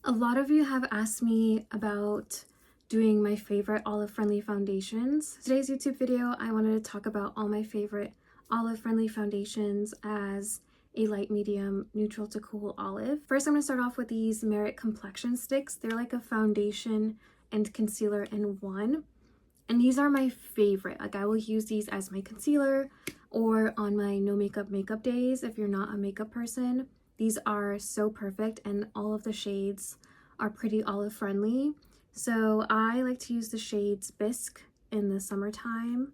A lot of you have asked me about doing my favorite olive friendly foundations. Today's YouTube video, I wanted to talk about all my favorite olive friendly foundations as a light medium neutral to cool olive. First, I'm going to start off with these Merit complexion sticks. They're like a foundation and concealer in one. And these are my favorite. Like, I will use these as my concealer or on my no makeup days if you're not a makeup person. These are so perfect, and all of the shades are pretty olive friendly. So I like to use the shades Bisque in the summertime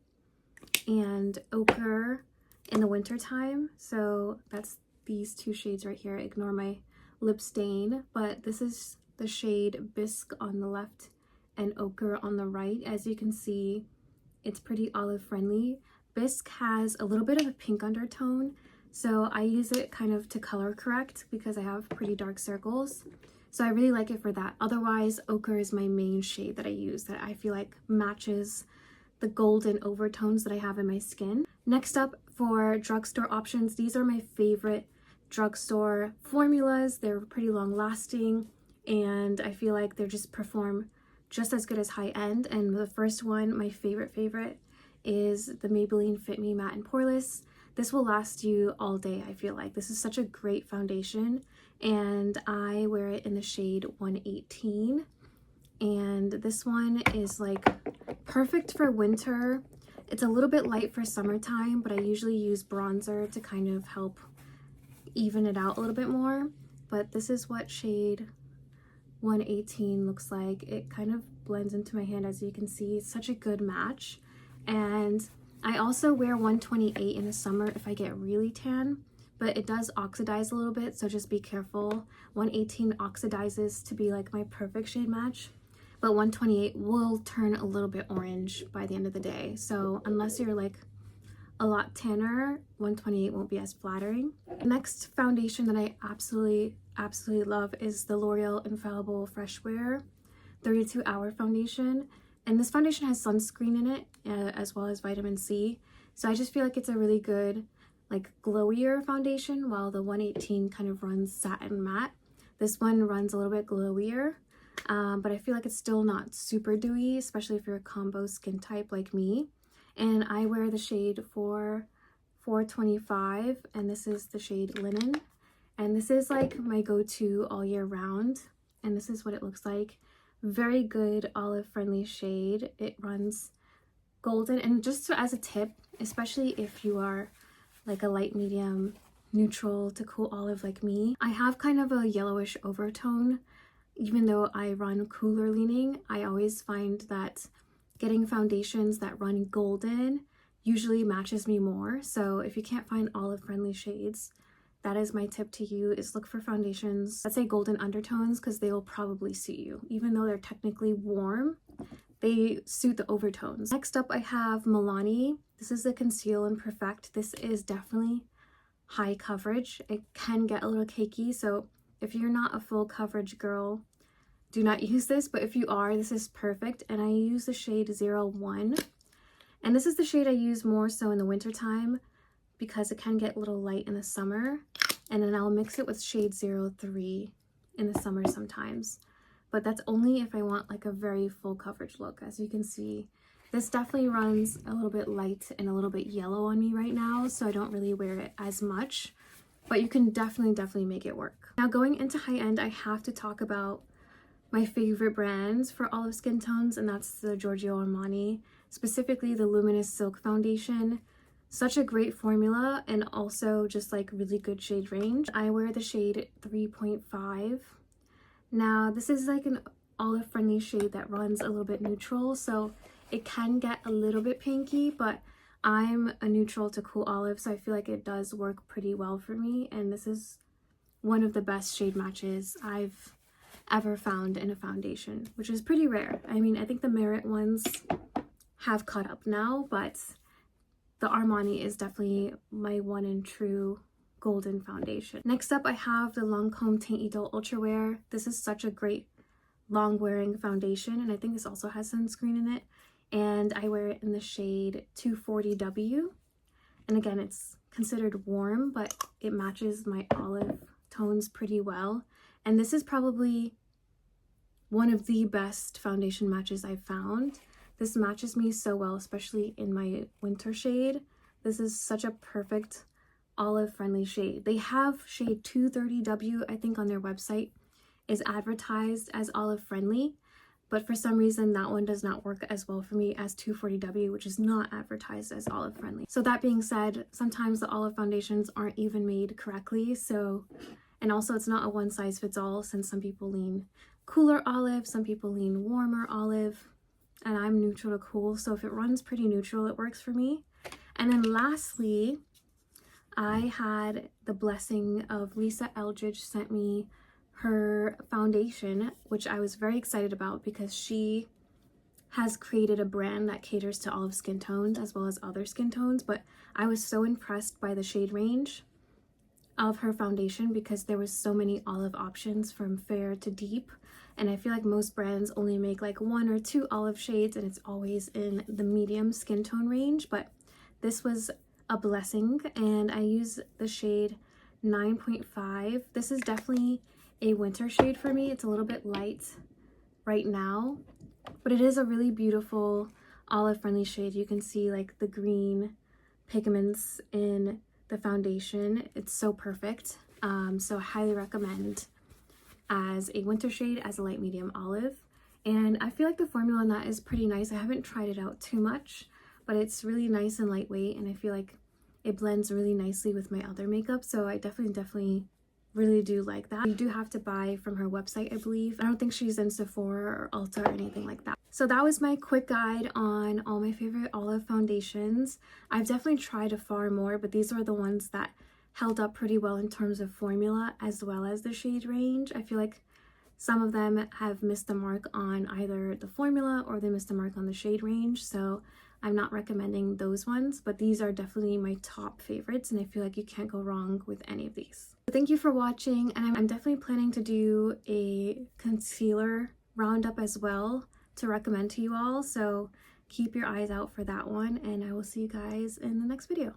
and Ochre in the wintertime. So that's these two shades right here. Ignore my lip stain, but this is the shade Bisque on the left and Ochre on the right. As you can see, it's pretty olive friendly. Bisque has a little bit of a pink undertone, so I use it kind of to color correct because I have pretty dark circles. So I really like it for that. Otherwise, Ochre is my main shade that I use that I feel like matches the golden overtones that I have in my skin. Next up, for drugstore options, these are my favorite drugstore formulas. They're pretty long lasting, and I feel like they just perform just as good as high end. And the first one, my favorite is the Maybelline Fit Me Matte and Poreless. This will last you all day. I feel like this is such a great foundation, and I wear it in the shade 118. And this one is like perfect for winter. It's a little bit light for summertime, but I usually use bronzer to kind of help even it out a little bit more. But this is what shade 118 looks like. It kind of blends into my hand, as you can see. It's such a good match. And I also wear 128 in the summer if I get really tan, but it does oxidize a little bit, so just be careful. 118 oxidizes to be like my perfect shade match, but 128 will turn a little bit orange by the end of the day. So unless you're like a lot tanner, 128 won't be as flattering. The next foundation that I absolutely love is the L'Oreal Infallible Fresh Wear 32 Hour Foundation. And this foundation has sunscreen in it, as well as vitamin C. So I just feel like it's a really good, like, glowier foundation, while the 118 kind of runs satin matte. This one runs a little bit glowier, but I feel like it's still not super dewy, especially if you're a combo skin type like me. And I wear the shade 425, and this is the shade Linen. And this is like my go-to all year round, and this is what it looks like. Very good olive friendly shade. It runs golden, and just as a tip, especially if you are like a light medium neutral to cool olive like me, I have kind of a yellowish overtone. Even though I run cooler leaning, I always find that getting foundations that run golden usually matches me more. So if you can't find olive friendly shades, that is my tip to you, is look for foundations that say golden undertones, because they will probably suit you. Even though they're technically warm, they suit the overtones. Next up, I have Milani. This is the Conceal and Perfect. This is definitely high coverage. It can get a little cakey, so if you're not a full coverage girl, do not use this, but if you are, this is perfect. And I use the shade 01. And this is the shade I use more so in the wintertime, because it can get a little light in the summer, and then I'll mix it with shade 03 in the summer sometimes, but that's only if I want like a very full coverage look. As you can see, this definitely runs a little bit light and a little bit yellow on me right now, so I don't really wear it as much, but you can definitely make it work. Now, going into high end, I have to talk about my favorite brands for olive skin tones, and that's the Giorgio Armani, specifically the Luminous Silk Foundation. Such a great formula, and also just like really good shade range. I wear the shade 3.5. Now, this is like an olive friendly shade that runs a little bit neutral, so it can get a little bit pinky, but I'm a neutral to cool olive, so I feel like it does work pretty well for me. And this is one of the best shade matches I've ever found in a foundation, which is pretty rare. I mean, I think the Merit ones have caught up now, but the Armani is definitely my one and true golden foundation. Next up, I have the Lancome Teint Idole Ultra Wear. This is such a great long wearing foundation, and I think this also has sunscreen in it. And I wear it in the shade 240W. And again, it's considered warm, but it matches my olive tones pretty well. And this is probably one of the best foundation matches I've found. This matches me so well, especially in my winter shade. This is such a perfect olive friendly shade. They have shade 230W, I think, on their website is advertised as olive friendly, but for some reason that one does not work as well for me as 240W, which is not advertised as olive friendly. So that being said, sometimes the olive foundations aren't even made correctly, and also it's not a one size fits all, since some people lean cooler olive, some people lean warmer olive, and I'm neutral to cool, so if it runs pretty neutral, it works for me. And then lastly, I had the blessing of Lisa Eldridge sent me her foundation, which I was very excited about because she has created a brand that caters to olive skin tones as well as other skin tones, but I was so impressed by the shade range of her foundation because there was so many olive options from fair to deep, and I feel like most brands only make like 1 or 2 olive shades and it's always in the medium skin tone range, but this was a blessing, and I use the shade 9.5. This is definitely a winter shade for me. It's a little bit light right now, but it is a really beautiful olive friendly shade. You can see like the green pigments in the foundation. It's so perfect. So I highly recommend as a winter shade, as a light medium olive. And I feel like the formula on that is pretty nice. I haven't tried it out too much, but it's really nice and lightweight, and I feel like it blends really nicely with my other makeup, so I definitely really do like that. You do have to buy from her website, I believe. I don't think she's in Sephora or Ulta or anything like that. So that was my quick guide on all my favorite olive foundations. I've definitely tried a far more, but these are the ones that held up pretty well in terms of formula as well as the shade range. I feel like some of them have missed the mark on either the formula or they missed the mark on the shade range, so I'm not recommending those ones, but these are definitely my top favorites, and I feel like you can't go wrong with any of these. Thank you for watching, and I'm definitely planning to do a concealer roundup as well to recommend to you all, so keep your eyes out for that one, and I will see you guys in the next video.